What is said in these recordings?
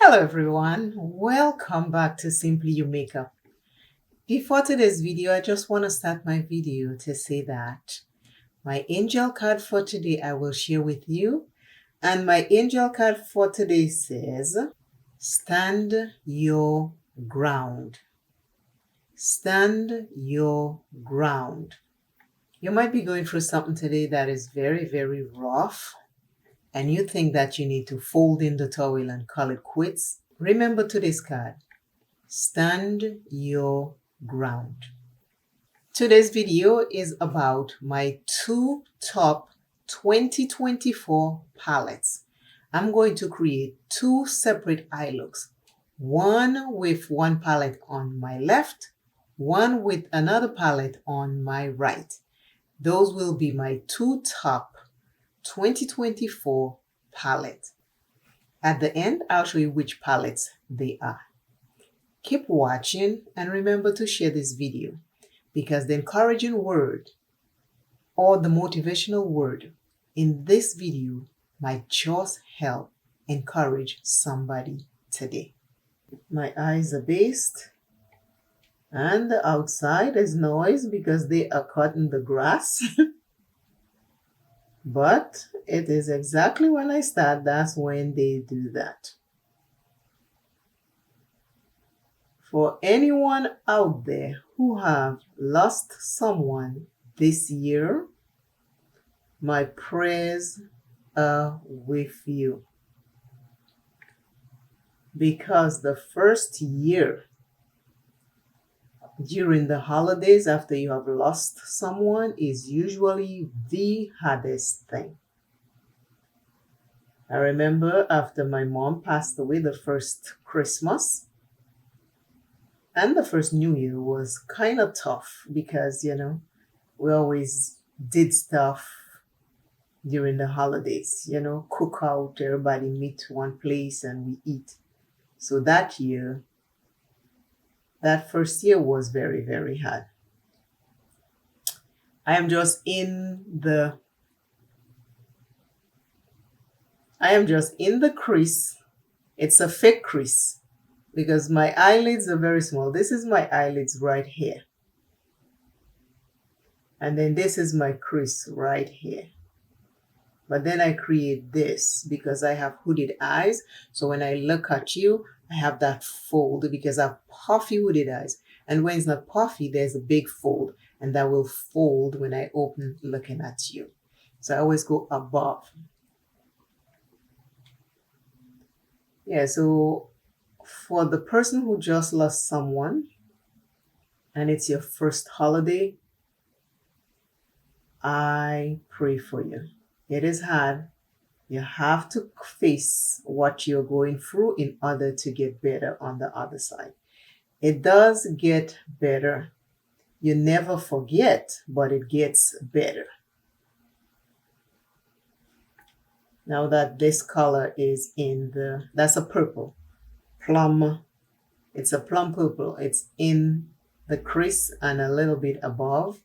Hello everyone, welcome back to Simply You Makeup. Before today's video, I just want to start my video to say that my angel card for today I will share with you, and my angel card for today says, stand your ground. Stand your ground. You might be going through something today that is very, very rough, and you think that you need to fold in the towel and call it quits. Remember today's card. Stand your ground. Today's video is about my two top 2024 palettes. I'm going to create two separate eye looks. One with one palette on my left, one with another palette on my right. Those will be my two top 2024 palettes. At the end, I'll show you which palettes they are. Keep watching and remember to share this video because the encouraging word or the motivational word in this video might just help encourage somebody today. My eyes are based and the outside is noise because they are cutting the grass. But it is exactly when I start, that's when they do that. For anyone out there who have lost someone this year, my prayers are with you. Because the first year during the holidays after you have lost someone is usually the hardest thing. I remember after my mom passed away, the first Christmas and the first New Year was kind of tough because, we always did stuff during the holidays, cook out, everybody meet one place and we eat. So that first year was very, very hard. I am just in the crease. It's a fake crease because my eyelids are very small. This is my eyelids right here. And then this is my crease right here. But then I create this because I have hooded eyes. So when I look at you, I have that fold because I have puffy hooded eyes. And when it's not puffy, there's a big fold. And that will fold when I open looking at you. So I always go above. Yeah, so for the person who just lost someone and it's your first holiday, I pray for you. It is hard. You have to face what you're going through in order to get better on the other side. It does get better. You never forget, but it gets better. Now that this color is that's a purple, plum. It's a plum purple. It's in the crease and a little bit above.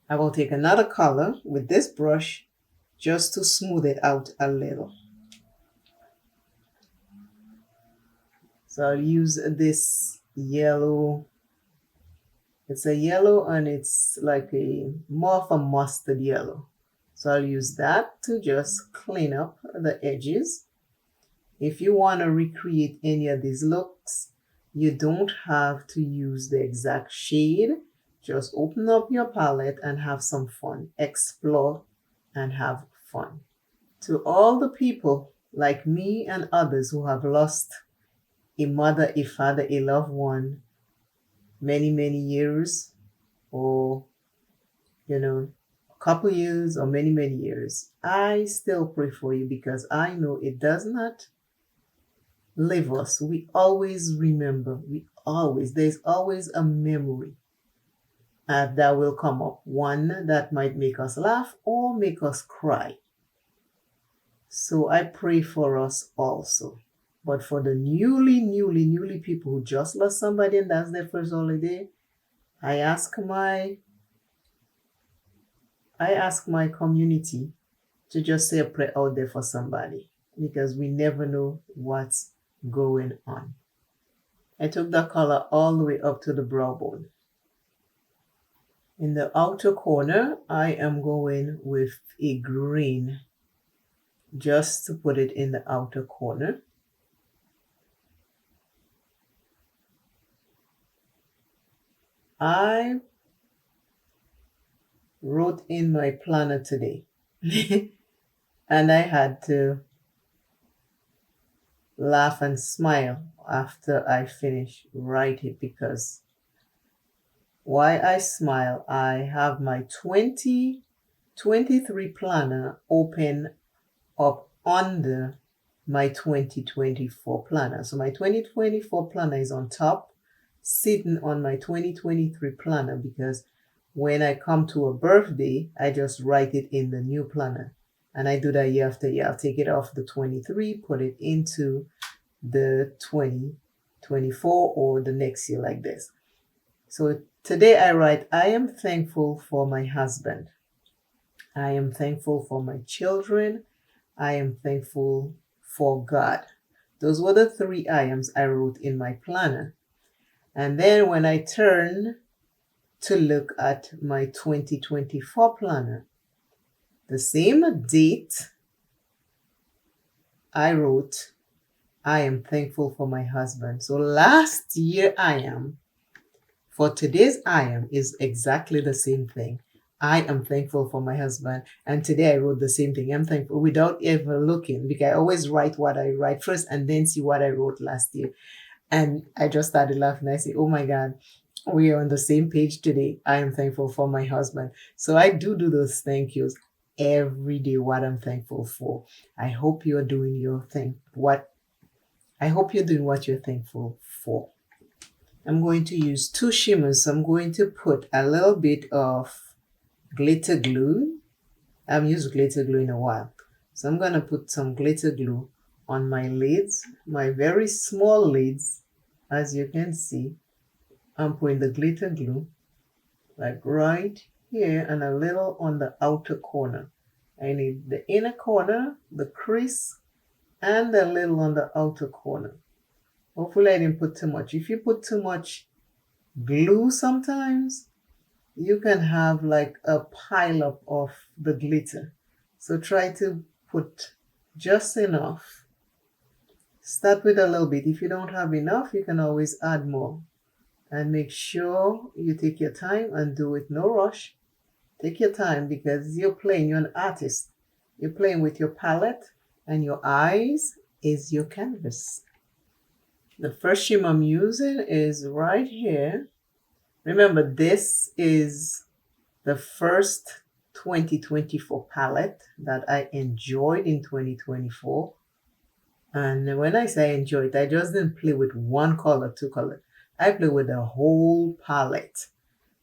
I will take another color with this brush just to smooth it out a little. So I'll use this yellow. It's a yellow and it's like more of a mustard yellow. So I'll use that to just clean up the edges. If you want to recreate any of these looks, you don't have to use the exact shade. Just open up your palette and have some fun. Explore and have fun. To all the people like me and others who have lost a mother, a father, a loved one, many, many years, or, a couple years or many, many years, I still pray for you because I know it does not leave us. We always remember, there's always a memory that will come up. One that might make us laugh or make us cry. So I pray for us also. But for the newly people who just lost somebody and that's their first holiday, I ask my community to just say a prayer out there for somebody. because we never know what's going on. I took the color all the way up to the brow bone. In the outer corner, I am going with a green just to put it in the outer corner. I wrote in my planner today and I had to laugh and smile after I finished writing, because why I smile, I have my 2023 planner open up under my 2024 planner. So my 2024 planner is on top, sitting on my 2023 planner, because when I come to a birthday, I just write it in the new planner. And I do that year after year. I'll take it off the 23, put it into the 2024 or the next year like this. So today I write, I am thankful for my husband. I am thankful for my children. I am thankful for God. Those were the 3 items I wrote in my planner. And then when I turn to look at my 2024 planner, the same date I wrote, I am thankful for my husband. So last year I am, for today's I am is exactly the same thing. I am thankful for my husband. And today I wrote the same thing. I'm thankful without ever looking, because I always write what I write first and then see what I wrote last year. And I just started laughing. I say, oh my God, we are on the same page today. I am thankful for my husband. So I do those thank yous every day, what I'm thankful for. I hope you're doing your thing. I hope you're doing what you're thankful for. I'm going to use 2 shimmers. So I'm going to put a little bit of glitter glue. I haven't used glitter glue in a while. So I'm going to put some glitter glue on my lids, my very small lids. As you can see, I'm putting the glitter glue like right here and a little on the outer corner. I need the inner corner, the crease, and a little on the outer corner. Hopefully I didn't put too much. If you put too much glue sometimes, you can have like a pile up of the glitter. So try to put just enough. Start with a little bit. If you don't have enough, you can always add more. And make sure you take your time and do it, no rush. Take your time, because you're playing, you're an artist. You're playing with your palette, and your eyes is your canvas. The first shimmer I'm using is right here. Remember, this is the first 2024 palette that I enjoyed in 2024. And when I say enjoyed, I just didn't play with one color, 2 colors. I play with the whole palette.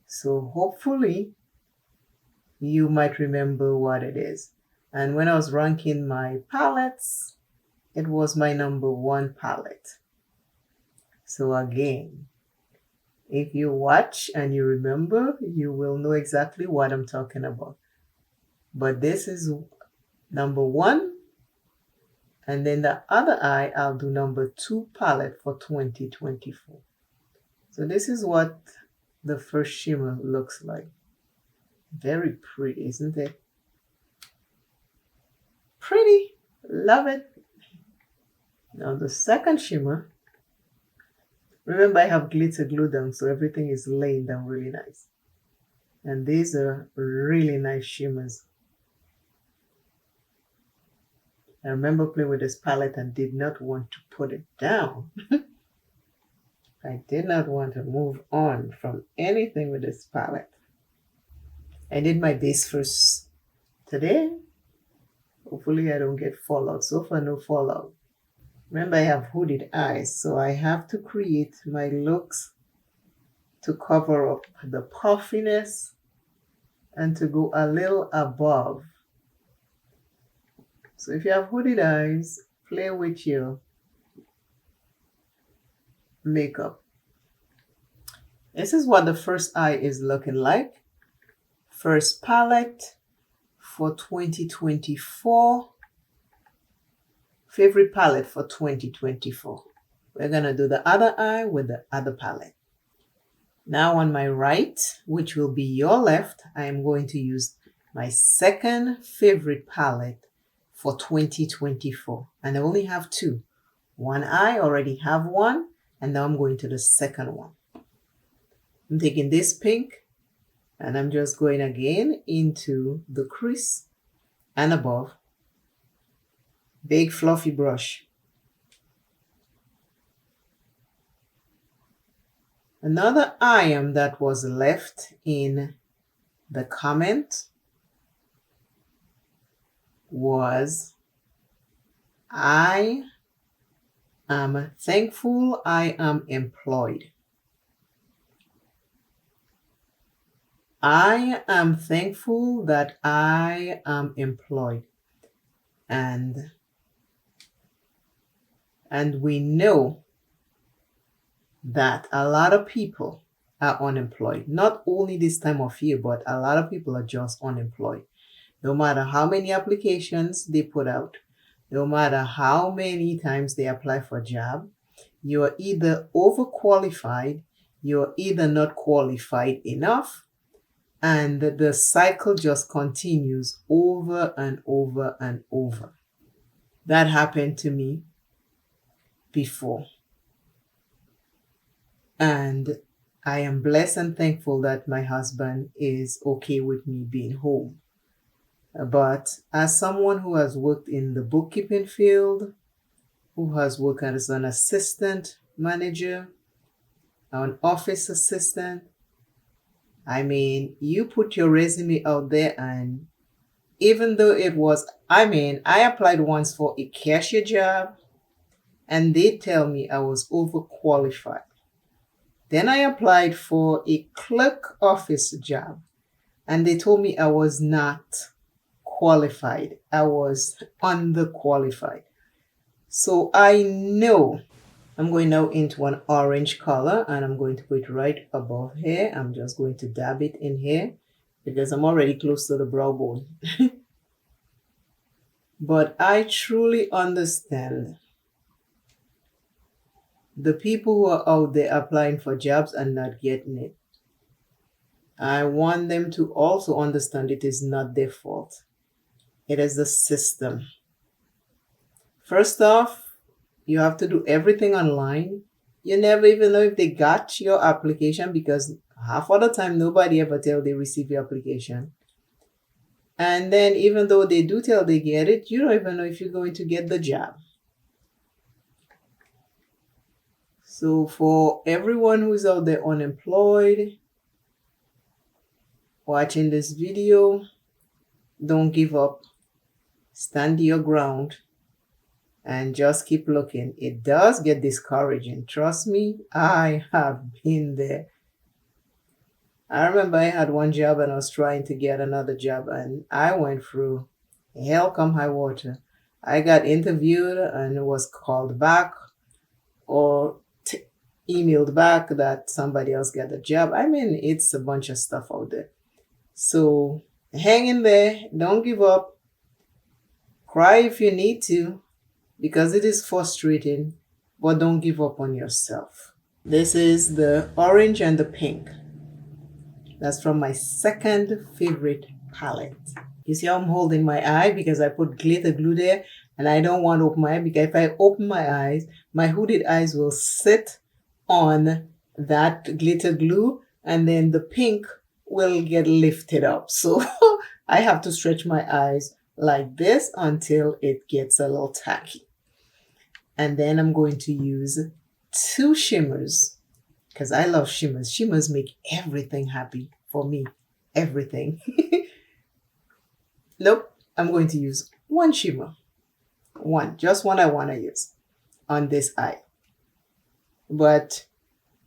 So hopefully you might remember what it is. And when I was ranking my palettes, it was my number 1 palette. So again, if you watch and you remember, you will know exactly what I'm talking about. But this is number 1. And then the other eye, I'll do number 2 palette for 2024. So this is what the first shimmer looks like. Very pretty, isn't it? Pretty. Love it. Now the second shimmer. Remember, I have glitter glue down, so everything is laying down really nice. And these are really nice shimmers. I remember playing with this palette and did not want to put it down. I did not want to move on from anything with this palette. I did my base first today. Hopefully I don't get fallout. So far, no fallout. Remember, I have hooded eyes, so I have to create my looks to cover up the puffiness and to go a little above. So if you have hooded eyes, play with your makeup. This is what the first eye is looking like. First palette for 2024. favorite palette for 2024. We're going to do the other eye with the other palette. Now on my right, which will be your left, I am going to use my second favorite palette for 2024. And I only have two. One eye, I already have one, and now I'm going to the second one. I'm taking this pink, and I'm just going again into the crease and above. Big fluffy brush. Another item that was left in the comment was, I am thankful I am employed. I am thankful that I am employed. And we know that a lot of people are unemployed. Not only this time of year, but a lot of people are just unemployed. No matter how many applications they put out, no matter how many times they apply for a job, you're either overqualified, you're either not qualified enough, and the cycle just continues over and over and over. That happened to me before. And I am blessed and thankful that my husband is okay with me being home. But as someone who has worked in the bookkeeping field, who has worked as an assistant manager, an office assistant, I mean, you put your resume out there, and even though it was, I applied once for a cashier job, and they tell me I was overqualified. Then I applied for a clerk office job, and they told me I was not qualified. I was underqualified. So I know I'm going now into an orange color, and I'm going to put it right above here. I'm just going to dab it in here because I'm already close to the brow bone. But I truly understand the people who are out there applying for jobs and not getting it. I want them to also understand it is not their fault. It is the system. First off, you have to do everything online. You never even know if they got your application, because half of the time nobody ever tell they receive your application. And then even though they do tell they get it, you don't even know if you're going to get the job. So for everyone who's out there unemployed, watching this video, don't give up. Stand your ground and just keep looking. It does get discouraging. Trust me, I have been there. I remember I had one job and I was trying to get another job, and I went through hell come high water. I got interviewed and was called back or emailed back that somebody else got the job. I mean, it's a bunch of stuff out there. So hang in there. Don't give up. Cry if you need to, because it is frustrating, but don't give up on yourself. This is the orange and the pink. That's from my second favorite palette. You see how I'm holding my eye because I put glitter glue there, and I don't want to open my eye, because if I open my eyes, my hooded eyes will sit on that glitter glue, and then the pink will get lifted up. So I have to stretch my eyes like this until it gets a little tacky. And then I'm going to use two shimmers, because I love shimmers. Shimmers make everything happy for me. Everything. Nope. I'm going to use one shimmer. Just one I want to use on this eye. But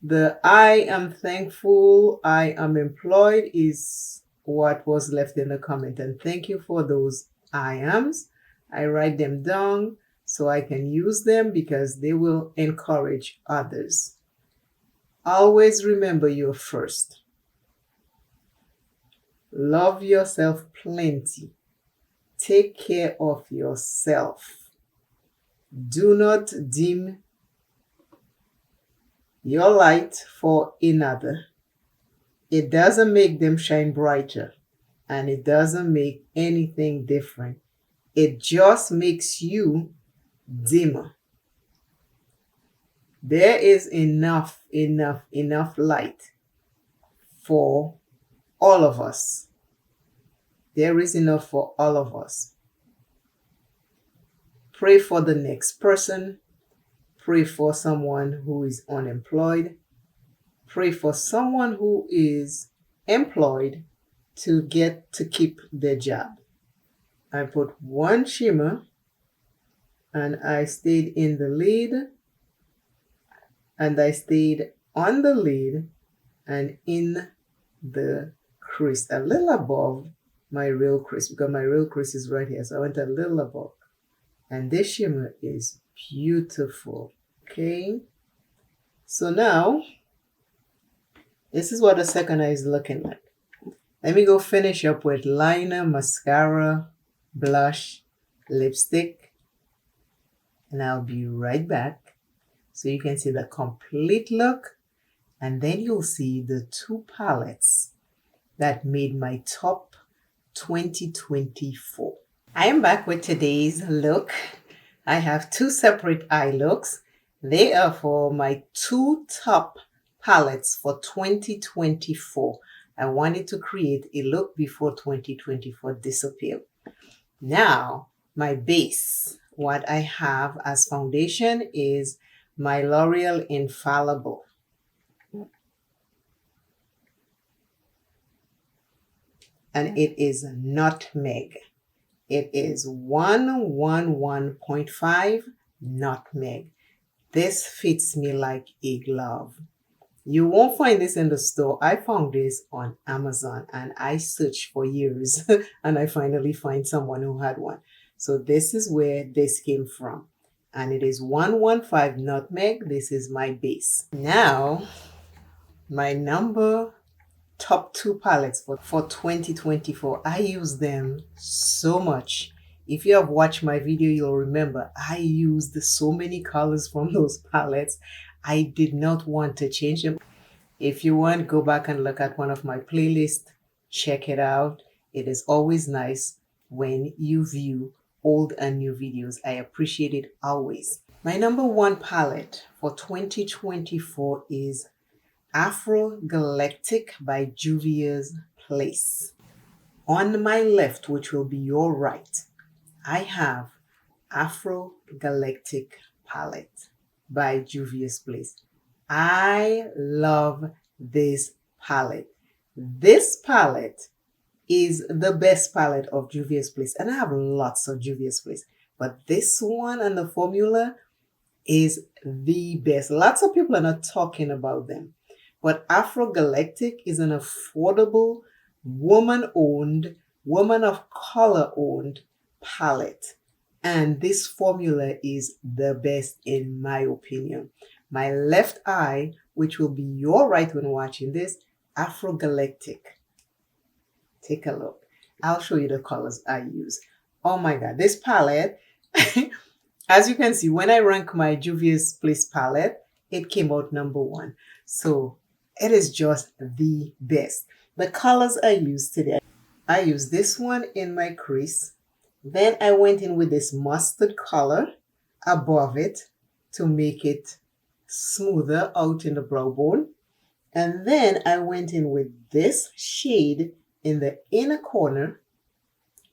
the I am thankful, I am employed is what was left in the comment. And thank you for those I ams. I write them down so I can use them, because they will encourage others. Always remember you're first. Love yourself plenty. Take care of yourself. Do not dim your light for another. It doesn't make them shine brighter, and it doesn't make anything different. It just makes you dimmer. There is enough light for all of us. There is enough for all of us. Pray for the next person. Pray for someone who is unemployed. Pray for someone who is employed to get to keep their job. I put one shimmer and I stayed in the lid, and I stayed on the lid and in the crease, a little above my real crease, because my real crease is right here. So I went a little above. And this shimmer is beautiful. Okay. So now, this is what the second eye is looking like. Let me go finish up with liner, mascara, blush, lipstick, and I'll be right back so you can see the complete look, and then you'll see the two palettes that made my top 2024. I am back with today's look. I have two separate eye looks. They are for my two top palettes for 2024. I wanted to create a look before 2024 disappeared. Now, my base, what I have as foundation is my L'Oreal Infallible. And it is Nutmeg. It is 111.5 Nutmeg. This fits me like a glove. You won't find this in the store. I found this on Amazon and I searched for years and I finally find someone who had one. So this is where this came from. And it is 115 Nutmeg. This is my base. Now, my top two palettes for 2024. I use them so much. If you have watched my video, you'll remember I used so many colors from those palettes. I did not want to change them. If you want, go back and look at one of my playlists. Check it out. It is always nice when you view old and new videos. I appreciate it always. My number one palette for 2024 is Afro Galactic by Juvia's Place. On my left, which will be your right, I have Afro Galactic palette by Juvia's Place. I love this palette. This palette is the best palette of Juvia's Place, and I have lots of Juvia's Place, but this one and the formula is the best. Lots of people are not talking about them, but Afro Galactic is an affordable, woman-owned, woman of color-owned palette. And this formula is the best in my opinion. My left eye, which will be your right when watching this, Afro Galactic. Take a look. I'll show you the colors I use. Oh my God, this palette, as you can see, when I rank my Juvia's Place palette, it came out number one. So it is just the best. The colors I use today, I use this one in my crease. Then I went in with this mustard color above it to make it smoother out in the brow bone. And then I went in with this shade in the inner corner.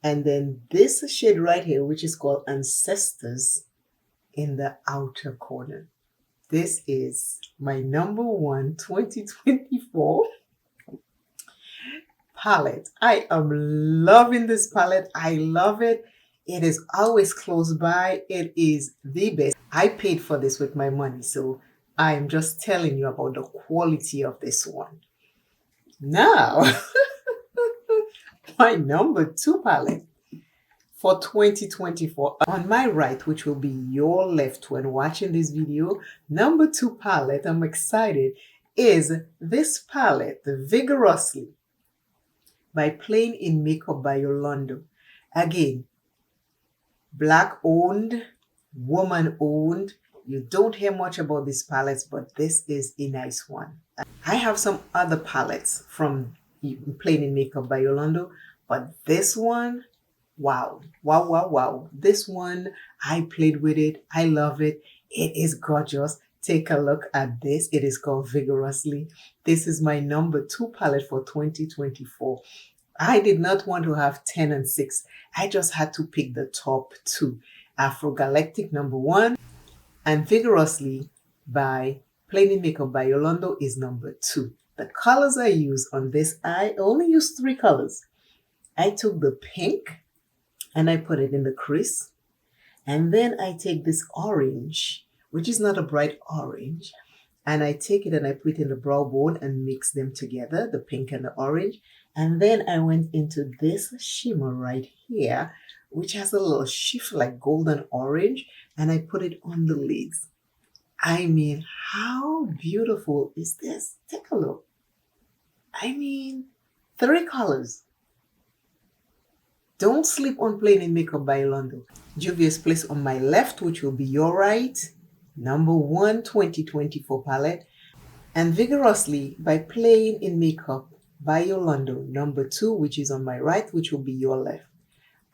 And then this shade right here, which is called Ancestors, in the outer corner. This is my number one 2024 palette. I am loving this palette. I love it. It is always close by. It is the best. I paid for this with my money, so I'm just telling you about the quality of this one. Now, my number two palette for 2024. On my right, which will be your left when watching this video, number two palette, I'm excited, is this palette, the Vigorously by Plain in Makeup by Yolanda. Again, Black owned, woman owned. You don't hear much about these palettes, but this is a nice one. I have some other palettes from Plain in Makeup by Yolanda, but this one, wow, wow, wow, wow. This one, I played with it. I love it. It is gorgeous. Take a look at this. It is called Vigorously. This is my number 2 palette for 2024. I did not want to have 10 and 6. I just had to pick the top 2. Afro Galactic number 1 and Vigorously by Plain in Makeup by Yolanda is number 2. The colors I use on this, I only use 3 colors. I took the pink and I put it in the crease. And then I take this orange, which is not a bright orange, and I take it and I put it in the brow bone and mix them together, the pink and the orange. And then I went into this shimmer right here, which has a little shift like golden orange, and I put it on the lids. I mean, how beautiful is this? Take a look. I mean, 3 colors. Don't sleep on Plain in Makeup by Yolanda. Juvia's Place on my left, which will be your right, number 1 2024 palette. And Vigorously by Plain in Makeup by Yolanda, number 2, which is on my right, which will be your left.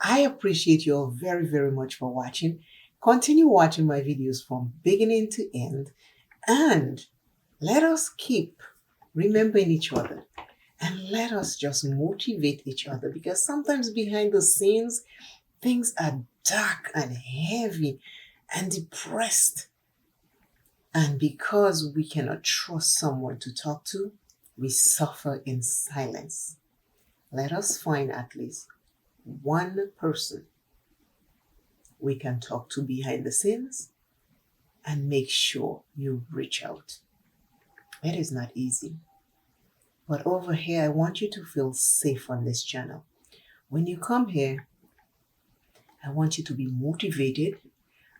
I appreciate you all very, very much for watching. Continue watching my videos from beginning to end. And let us keep remembering each other. And let us just motivate each other, because sometimes behind the scenes, things are dark and heavy and depressed. And because we cannot trust someone to talk to, we suffer in silence. Let us find at least one person we can talk to behind the scenes and make sure you reach out. It is not easy. But over here, I want you to feel safe on this channel. When you come here, I want you to be motivated.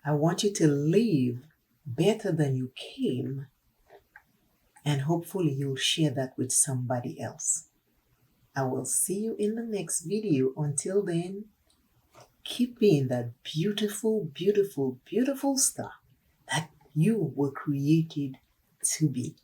I want you to leave better than you came. And hopefully you'll share that with somebody else. I will see you in the next video. Until then, keep being that beautiful, beautiful, beautiful star that you were created to be.